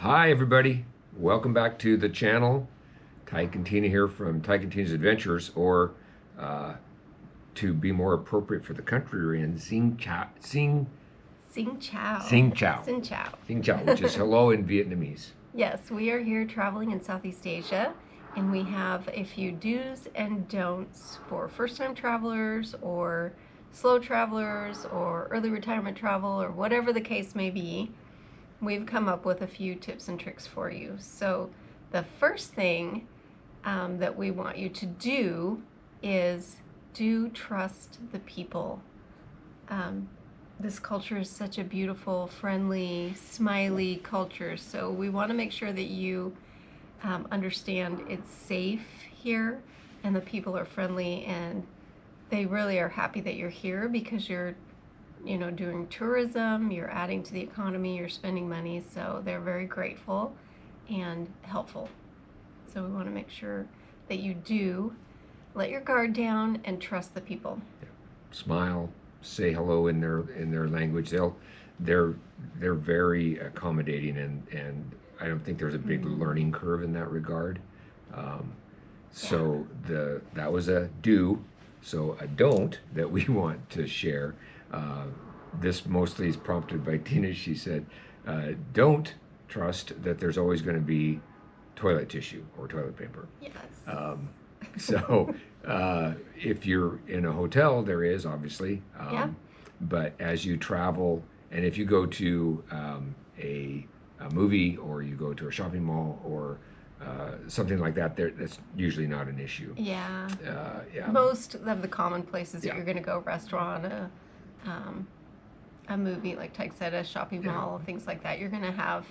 Hi everybody, welcome back to the channel. Tyke and Tina here from Tyke and Tina's Adventures, or to be more appropriate for the country we're in, Xin Chao. Xin Chao. Xin Chao. Xin Chao. Xin Chao, which is hello in Vietnamese. Yes, we are here traveling in Southeast Asia, and we have a few do's and don'ts for first-time travelers or slow travelers or early retirement travel or whatever the case may be. We've come up with a few tips and tricks for you. So the first thing that we want you to do is do trust the people. This culture is such a beautiful, friendly, smiley culture, so we want to make sure that you understand it's safe here and the people are friendly and they really are happy that you're here because you're doing tourism, you're adding to the economy, you're spending money, so they're very grateful and helpful. So we want to make sure that you do let your guard down and trust the people. Smile, say hello in their language. They're very accommodating, and I don't think there's a big learning curve in that regard. So that was a do. So a don't that we want to share. This mostly is prompted by Tina. She said, don't trust that there's always going to be toilet tissue or toilet paper. Yes. So if you're in a hotel, there is obviously. Yeah. But as you travel, and if you go to a movie or you go to a shopping mall or something like that, that's usually not an issue. Yeah. Yeah. Most of the common places that you're going to go, restaurant, a movie, like Tyke said, a shopping mall, things like that, you're going to have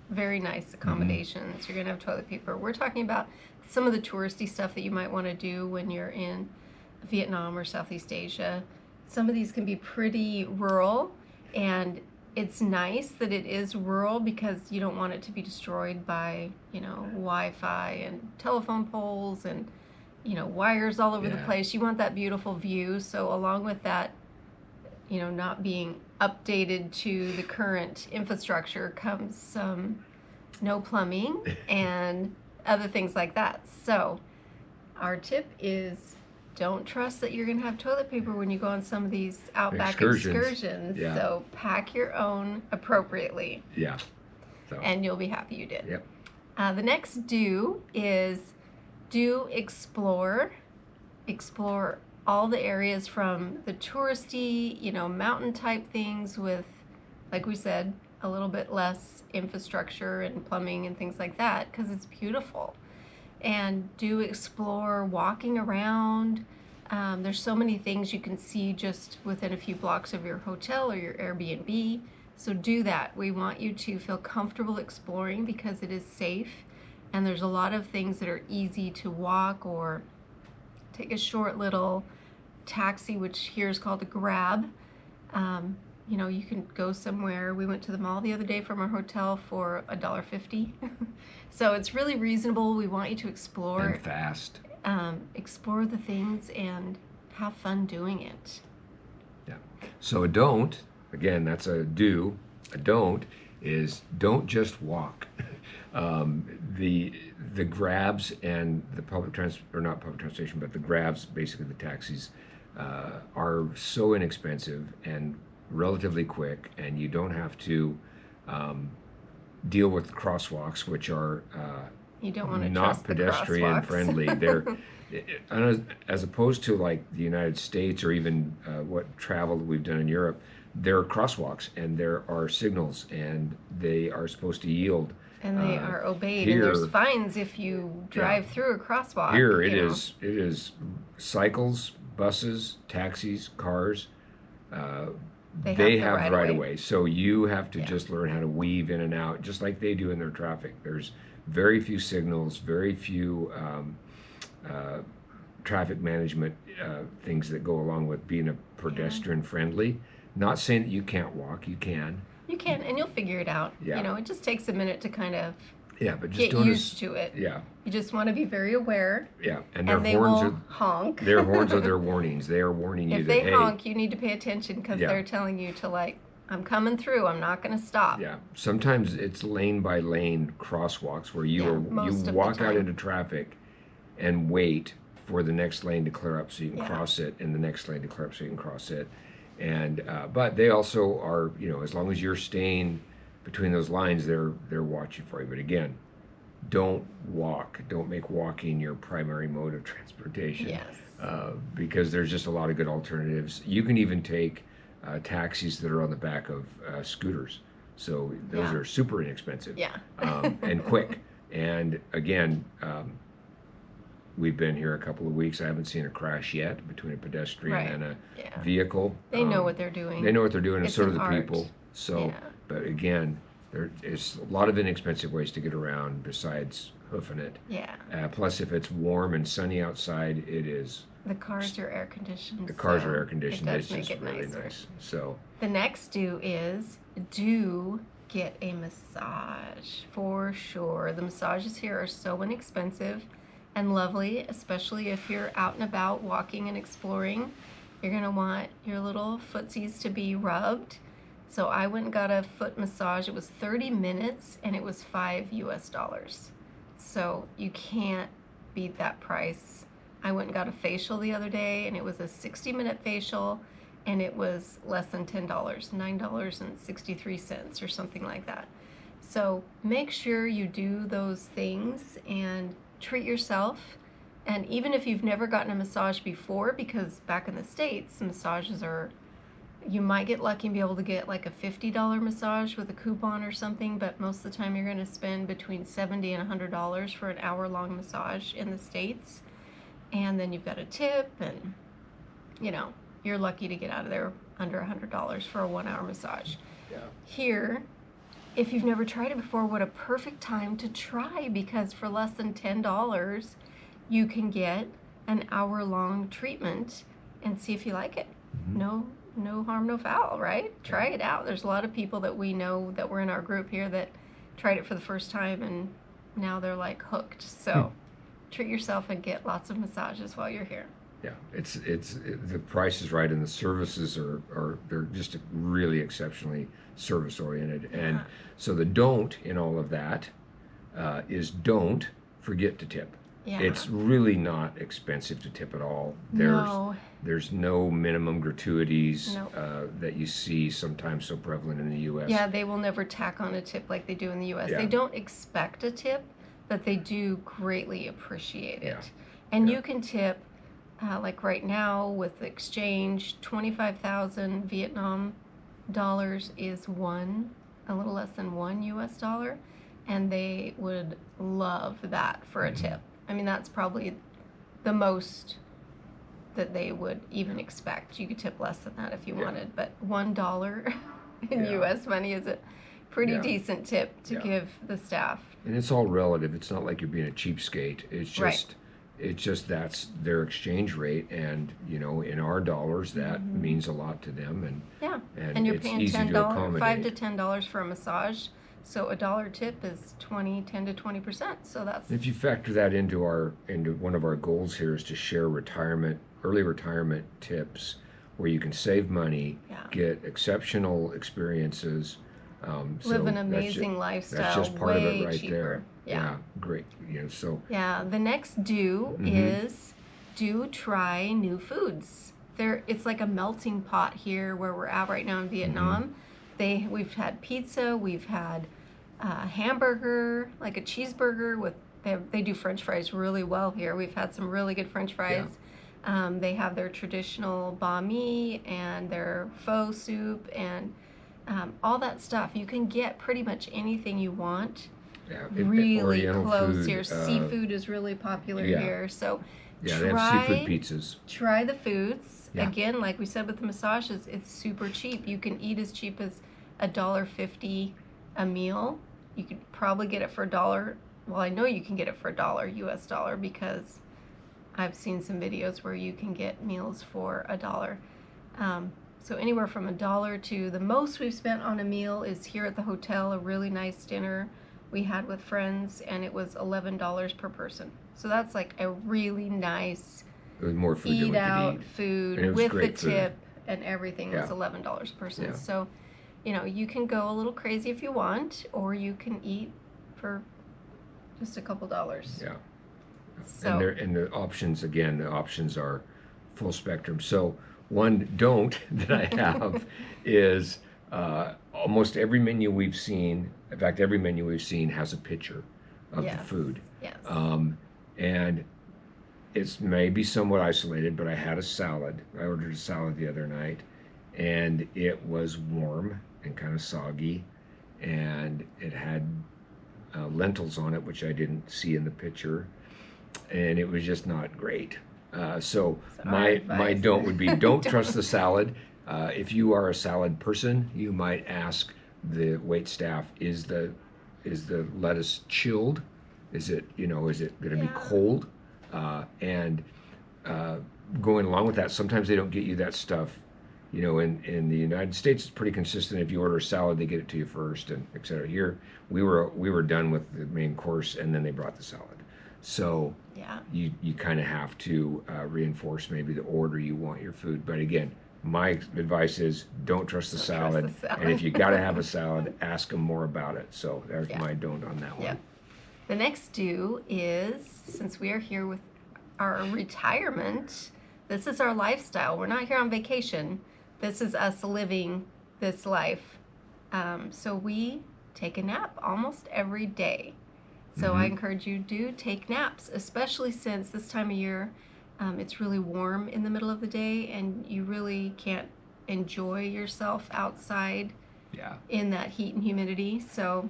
very nice accommodations. You're going to have toilet paper. We're talking about some of the touristy stuff that you might want to do when you're in Vietnam or Southeast Asia. Some of these can be pretty rural, and it's nice that it is rural because you don't want it to be destroyed by, Wi-Fi and telephone poles and, wires all over the place. You want that beautiful view. So along with that, not being updated to the current infrastructure comes some no plumbing and other things like that. So our tip is don't trust that you're going to have toilet paper when you go on some of these outback excursions. Yeah. So pack your own appropriately. Yeah. And you'll be happy you did. Yep. The next do is explore all the areas from the touristy, mountain type things with, like we said, a little bit less infrastructure and plumbing and things like that, because it's beautiful. And do explore walking around. There's so many things you can see just within a few blocks of your hotel or your Airbnb. So do that. We want you to feel comfortable exploring because it is safe. And there's a lot of things that are easy to walk or take a short little taxi, which here is called a grab. You can go somewhere. We went to the mall the other day from our hotel for $1.50. So it's really reasonable. We want you to explore. And fast. Explore the things and have fun doing it. Yeah. So a don't, again, that's a do. A don't is don't just walk. The grabs and the not public transportation, but the grabs, basically the taxis, are so inexpensive and relatively quick, and you don't have to deal with crosswalks, which are you don't want to not pedestrian friendly. They're as opposed to like the United States or even what travel that we've done in Europe. There are crosswalks and there are signals, and they are supposed to yield. And they are obeyed, here, and there's fines if you drive through a crosswalk. Here it is cycles, buses, taxis, cars. They have right away. So you have to just learn how to weave in and out, just like they do in their traffic. There's very few signals, very few traffic management things that go along with being a pedestrian friendly. Not saying that you can't walk, you can. You can, and you'll figure it out. Yeah. It just takes a minute to kind of but just get used to it. Yeah. You just want to be very aware. Yeah, and their they horns will honk. Their horns are their warnings. They are warning you if that, they honk, you need to pay attention because Yeah. they're telling you to I'm coming through. I'm not going to stop. Yeah, sometimes it's lane by lane crosswalks where you Yeah, are, most you of the walk out time. into traffic and wait for the next lane to clear up so you can Yeah. cross it, and the next lane to clear up so you can cross it. And but they also are, you know, as long as you're staying between those lines, they're watching for you. But again, don't walk. Don't make walking your primary mode of transportation. Yes. Because there's just a lot of good alternatives. You can even take taxis that are on the back of scooters. So those Yeah. are super inexpensive Yeah. and quick. And again, we've been here a couple of weeks. I haven't seen a crash yet between a pedestrian Right. and a Yeah. vehicle. They know what they're doing. They know what they're doing, and It's so do an the art. people. So, Yeah. but again, there is a lot of inexpensive ways to get around besides hoofing it. Yeah. Plus, if it's warm and sunny outside, it is. The cars are air conditioned. The cars so are air conditioned. It It's does make just it really nicer. nice. So, The next do is do get a massage for sure. The massages here are so inexpensive and lovely, especially if you're out and about walking and exploring. You're gonna want your little footsies to be rubbed. So I went and got a foot massage. It was 30 minutes and it was $5 US. So you can't beat that price. I went and got a facial the other day and it was a 60-minute facial and it was less than $10, $9.63 or something like that. So make sure you do those things and treat yourself. And even if you've never gotten a massage before, because back in the States, massages are, you might get lucky and be able to get like a $50 massage with a coupon or something, but most of the time you're going to spend between $70 and $100 for an hour-long massage in the States. And then you've got a tip, and you know, you're lucky to get out of there under $100 for a 1-hour massage. yeah. Here, if you've never tried it before, what a perfect time to try, because for less than $10, you can get an hour-long treatment and see if you like it. Mhm. No harm, no foul, right? Try it out. There's a lot of people that we know that were in our group here that tried it for the first time and now they're like hooked. So treat yourself and get lots of massages while you're here. Yeah, the price is right, and the services are they're just really exceptionally service oriented. And Yeah. so the don't in all of that is don't forget to tip. Yeah. It's really not expensive to tip at all. No. There's no minimum gratuities Nope. that you see sometimes so prevalent in the U.S. Yeah, they will never tack on a tip like they do in the U.S. Yeah. They don't expect a tip, but they do greatly appreciate it. Yeah. And Yeah. you can tip, like right now with the exchange, 25,000 Vietnam dollars is a little less than $1 US, and they would love that for a tip. I mean, that's probably the most that they would even expect. You could tip less than that if you Yeah. wanted, but $1 in Yeah. US money is a pretty Yeah. decent tip to Yeah. give the staff. And it's all relative. It's not like you're being a cheapskate. It's Right. just, it's just that's their exchange rate, and you know, in our dollars, that means a lot to them, and Yeah, and and you're it's paying easy to $10, accommodate. $5 to $10 for a massage. So a dollar tip is 10 to 20%. So that's If you factor that into one of our goals here is to share early retirement tips, where you can save money, Yeah. get exceptional experiences. So live an that's amazing ju- lifestyle. That's just part of way it right cheaper. there. Yeah. Great. You know, so Yeah, the next do Mhm. is do try new foods. It's like a melting pot here where we're at right now in Vietnam. We've had pizza, we've had a hamburger, like a cheeseburger with they do French fries really well here. We've had some really good French fries. They have their traditional banh mi and their pho soup and all that stuff. You can get pretty much anything you want. yeah, Really Oriental close food, here. Seafood is really popular yeah. here. So Yeah, they have seafood pizzas. try the foods. Yeah. Again, like we said with the massages, it's super cheap. You can eat as cheap as $1.50 a meal. You could probably get it for $1. Well, I know you can get it for $1 US because I've seen some videos where you can get meals for $1. So anywhere from $1 to the most we've spent on a meal is here at the hotel, a really nice dinner we had with friends, and it was $11 per person. So that's like a really nice It was more food than we eat could out eat. food And it was with the great food. tip and everything was Yeah. $11 per person. Yeah. So you know, you can go a little crazy if you want, or you can eat for just a couple dollars. Yeah. So, And the options, again, the options are full spectrum. So one don't that I have is almost every menu we've seen, in fact, every menu we've seen has a picture of the yes, food. yes. And it's maybe somewhat isolated, but I had a salad. I ordered a salad the other night, and it was warm and kind of soggy, and it had lentils on it, which I didn't see in the picture, and it was just not great. So my don't would be don't trust the salad. If you are a salad person, you might ask the wait staff, is the lettuce chilled? Is it is it going to be cold? And going along with that, sometimes they don't get you that stuff. In the United States, it's pretty consistent. If you order a salad, they get it to you first, and et cetera. Here, we were done with the main course, and then they brought the salad. So you kind of have to reinforce maybe the order you want your food. But again, my advice is don't trust the salad. And if you got to have a salad, ask them more about it. So there's my don't on that one. Yeah. The next do is, since we are here with our retirement, this is our lifestyle. We're not here on vacation. This is us living this life. So we take a nap almost every day. So I encourage you to take naps, especially since this time of year, it's really warm in the middle of the day and you really can't enjoy yourself outside in that heat and humidity. So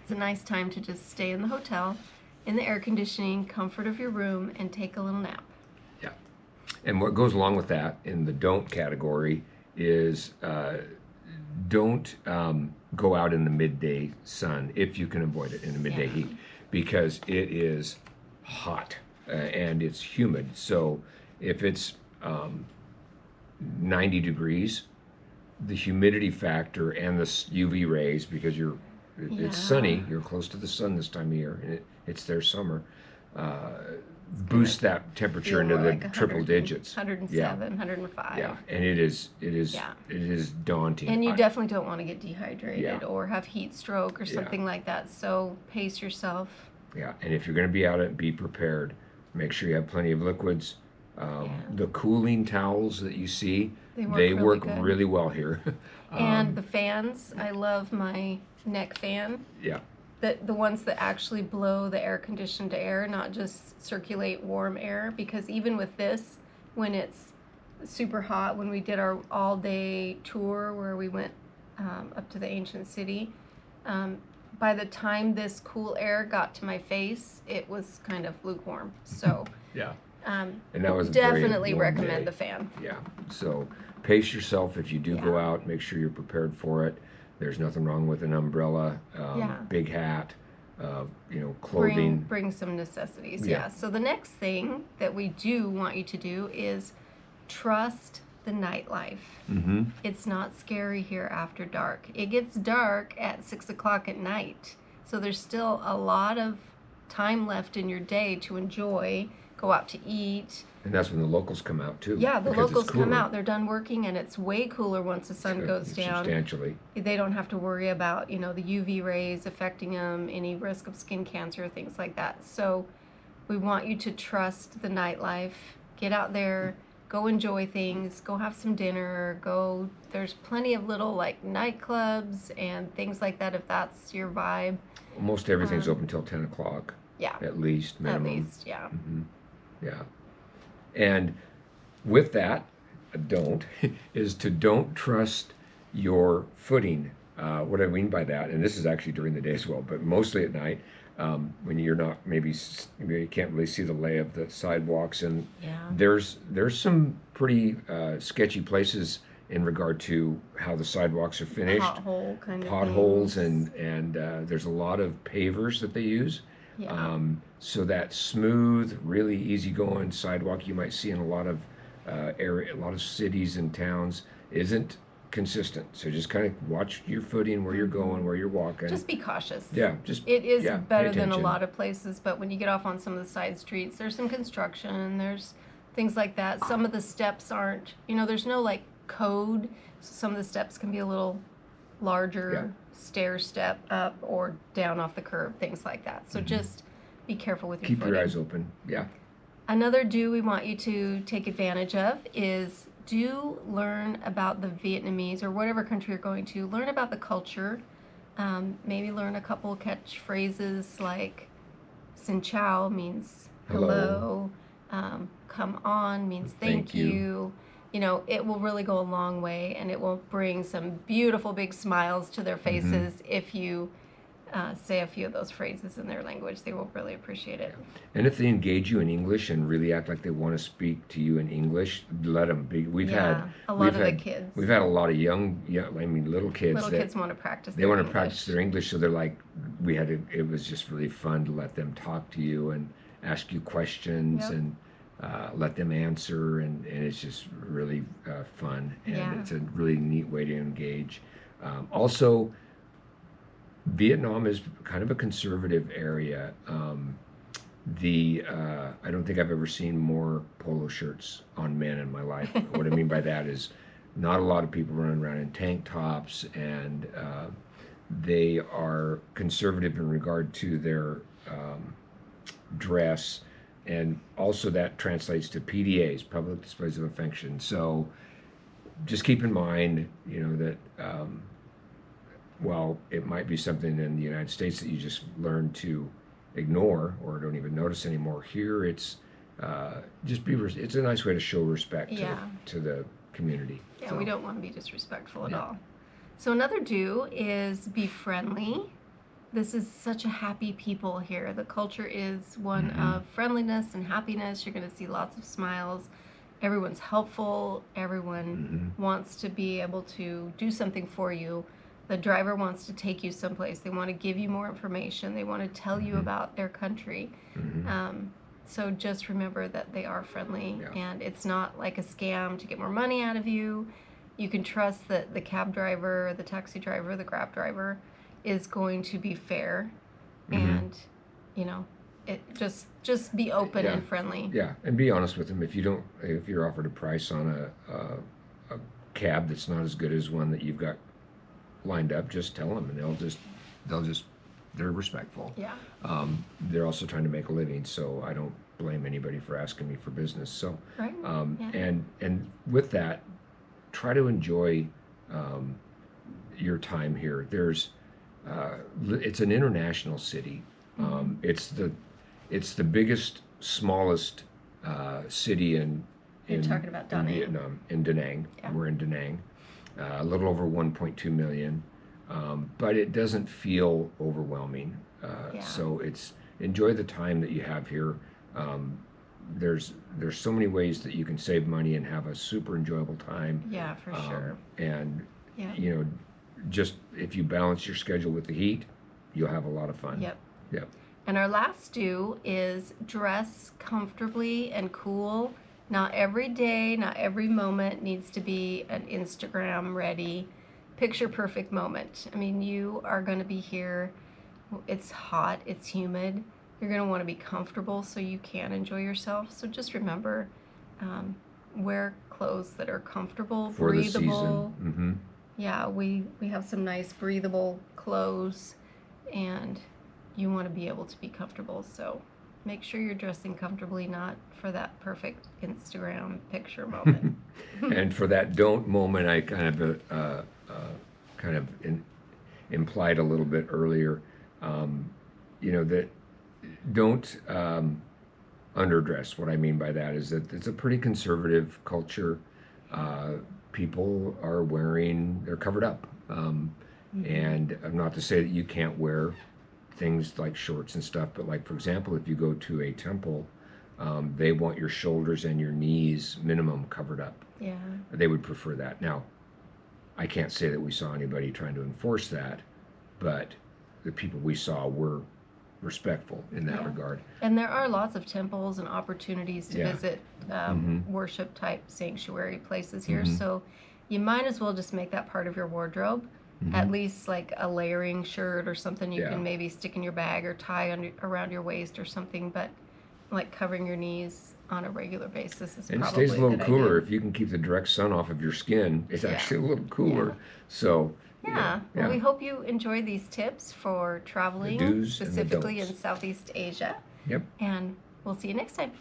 it's a nice time to just stay in the hotel, in the air conditioning, comfort of your room, and take a little nap. Yeah. And what goes along with that in the don't category is don't go out in the midday sun if you can avoid it in the midday heat, because it is hot and it's humid. So if it's 90 degrees, the humidity factor and the UV rays, because it's sunny, you're close to the sun this time of year, and it's their summer, boost that temperature into the like triple digits. 107, 105. Yeah, and it is daunting. And you definitely don't want to get dehydrated or have heat stroke or something like that. So pace yourself. Yeah, and if you're going to be out, be prepared. Make sure you have plenty of liquids. The cooling towels that you see, they work really well here. And the fans, I love my neck fan. Yeah. The ones that actually blow the air conditioned air, not just circulate warm air, because even with this, when it's super hot, when we did our all-day tour where we went up to the ancient city, by the time this cool air got to my face, it was kind of lukewarm. So and that was definitely recommend the fan. Yeah, so pace yourself if you do go out. Make sure you're prepared for it. There's nothing wrong with an umbrella, big hat, clothing. Bring some necessities, So the next thing that we do want you to do is trust the nightlife. Mm-hmm. It's not scary here after dark. It gets dark at 6 o'clock at night. So there's still a lot of time left in your day to enjoy, go out to eat. And that's when the locals come out too. Yeah, the locals come out. They're done working, and it's way cooler once the sun goes down. Substantially. They don't have to worry about, the UV rays affecting them, any risk of skin cancer, things like that. So we want you to trust the nightlife. Get out there, go enjoy things, go have some dinner, there's plenty of little like nightclubs and things like that if that's your vibe. Almost everything's open till 10 o'clock. Yeah. At least, minimum. At least, yeah. Mm-hmm. Yeah. And with that, is to don't trust your footing. What I mean by that, and this is actually during the day as well, but mostly at night, when you're not, maybe you can't really see the lay of the sidewalks, and there's some pretty sketchy places in regard to how the sidewalks are finished. Pothole kind of potholes things. and there's a lot of pavers that they use. Yeah. So that smooth, really easygoing sidewalk you might see in a lot of a lot of cities and towns isn't consistent. So just kind of watch your footing, where you're going, where you're walking. Just be cautious. Yeah, it is better than a lot of places, but when you get off on some of the side streets, there's some construction, there's things like that. Some of the steps aren't, there's no like code. So some of the steps can be a little larger stair step up or down off the curb, things like that. So just be careful with your Keep footing. your eyes open. Yeah. Another do we want you to take advantage of is do learn about the Vietnamese or whatever country you're going to. Learn about the culture. Maybe learn a couple catchphrases like Xin Chao means hello. Come on means thank you. You know, it will really go a long way, and it will bring some beautiful big smiles to their faces if you say a few of those phrases in their language. They will really appreciate it. And if they engage you in English and really act like they want to speak to you in English, let them be. We've had a lot of the kids. We've had a lot of little kids. Little kids want to practice. They want to practice their English, so they're like, it was just really fun to let them talk to you and ask you questions and let them answer, and it's just really fun, and it's a really neat way to engage. Also, Vietnam is kind of a conservative area. I don't think I've ever seen more polo shirts on men in my life. What I mean by that is not a lot of people running around in tank tops, and they are conservative in regard to their dress, and also that translates to PDAs, public displays of affection. So just keep in mind, that while it might be something in the United States that you just learn to ignore or don't even notice anymore, here it's it's a nice way to show respect to the community. Yeah, so we don't want to be disrespectful at all. So another do is be friendly. This is such a happy people here. The culture is one of friendliness and happiness. You're going to see lots of smiles. Everyone's helpful. Everyone wants to be able to do something for you. The driver wants to take you someplace. They want to give you more information. They want to tell you about their country. So just remember that they are friendly, and it's not like a scam to get more money out of you. You can trust that the cab driver, the taxi driver, the Grab driver is going to be fair, and it just be open and friendly. Yeah, and be honest with them. If you're offered a price on a cab that's not as good as one that you've got lined up, just tell them, and they're respectful. Yeah. They're also trying to make a living, so I don't blame anybody for asking me for business. So, and with that, try to enjoy your time here. It's an international city. It's the biggest, smallest city in talking about Da Nang. Vietnam, in Da Nang. Yeah. We're in Da Nang. A little over 1.2 million, but it doesn't feel overwhelming. So enjoy the time that you have here. There's so many ways that you can save money and have a super enjoyable time. Yeah, for sure. And just if you balance your schedule with the heat, you'll have a lot of fun. Yep. And our last do is dress comfortably and cool. Not every day, not every moment needs to be an Instagram ready, picture perfect moment. I mean, you are going to be here. It's hot, it's humid. You're going to want to be comfortable so you can enjoy yourself. So just remember, wear clothes that are comfortable, for breathable. The season. Yeah, we have some nice breathable clothes, and you want to be able to be comfortable. So make sure you're dressing comfortably, not for that perfect Instagram picture moment. And for that don't moment, I kind of implied a little bit earlier, that don't underdress. What I mean by that is that it's a pretty conservative culture. People are they're covered up. And not to say that you can't wear things like shorts and stuff, but like, for example, if you go to a temple, they want your shoulders and your knees minimum covered up. Yeah. They would prefer that. Now, I can't say that we saw anybody trying to enforce that, but the people we saw were respectful in that regard. And there are lots of temples and opportunities to visit worship type sanctuary places here. So you might as well just make that part of your wardrobe. At least like a layering shirt or something you can maybe stick in your bag or tie around your waist or something, but like covering your knees on a regular basis is and probably it stays a little cooler idea. if you can keep the direct sun off of your skin. It's actually a little cooler. So Yeah. Well, we hope you enjoy these tips for traveling, do's and the specifically don'ts. in Southeast Asia. Yep. And we'll see you next time.